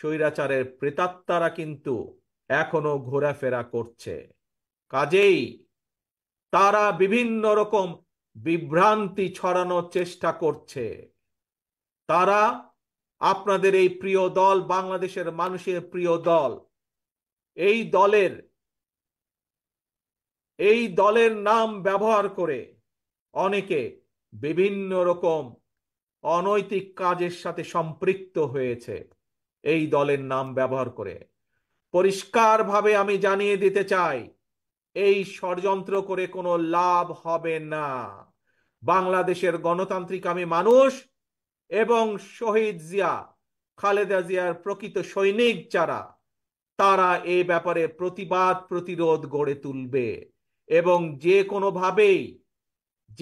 স্বৈরাচারের প্রেতাত্মারা কিন্তু এখনো ঘোরাফেরা করছে। কাজেই তারা বিভিন্ন রকম বিভ্রান্তি ছড়ানোর চেষ্টা করছে। তারা আপনাদের এই প্রিয় দল, বাংলাদেশের মানুষের প্রিয় দল, এই দলের নাম ব্যবহার করে অনেকে বিভিন্ন রকম অনৈতিক কাজের সাথে সম্পৃক্ত হয়েছে। এই দলের নাম ব্যবহার করে পরিষ্কারভাবে আমি জানিয়ে দিতে চাই, এই ষড়যন্ত্র করে কোনো লাভ হবে না। বাংলাদেশের গণতান্ত্রিক আমি মানুষ এবং শহীদ জিয়া, খালেদা জিয়ার প্রকৃত সৈনিক যারা, তারা এই ব্যাপারে প্রতিবাদ প্রতিরোধ গড়ে তুলবে এবং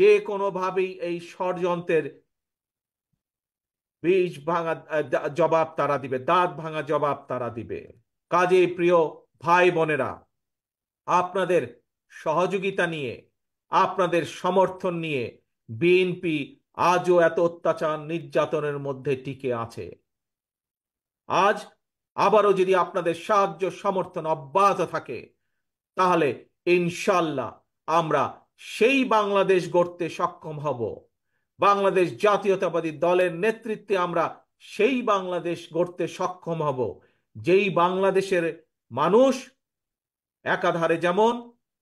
যে কোনোভাবেই এই ষড়যন্ত্রের বীজ ভাঙা জবাব তারা দিবে, দাঁত ভাঙা জবাব তারা দিবে। কাজেই প্রিয় ভাই বোনেরা, আপনাদের সহযোগিতা নিয়ে, আপনাদের সমর্থন নিয়ে বিএনপি আজও এত অত্যাচার নির্যাতনের মধ্যে টিকে আছে। আজ আবারও যদি আপনাদের সাহায্য সমর্থন অব্যাহত থাকে, তাহলে ইনশাল্লাহ আমরা সেই বাংলাদেশ গড়তে সক্ষম হব। বাংলাদেশ জাতীয়তাবাদী দলের নেতৃত্বে আমরা সেই বাংলাদেশ গড়তে সক্ষম হব, যেই বাংলাদেশের মানুষ একাধারে যেমন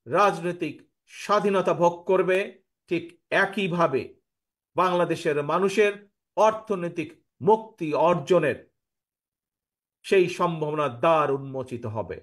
রাজনৈতিক স্বাধীনতা ভোগ করবে, ঠিক একইভাবে বাংলাদেশের মানুষের অর্থনৈতিক মুক্তি অর্জনের সেই সম্ভাবনার দ্বার উন্মোচিত হবে।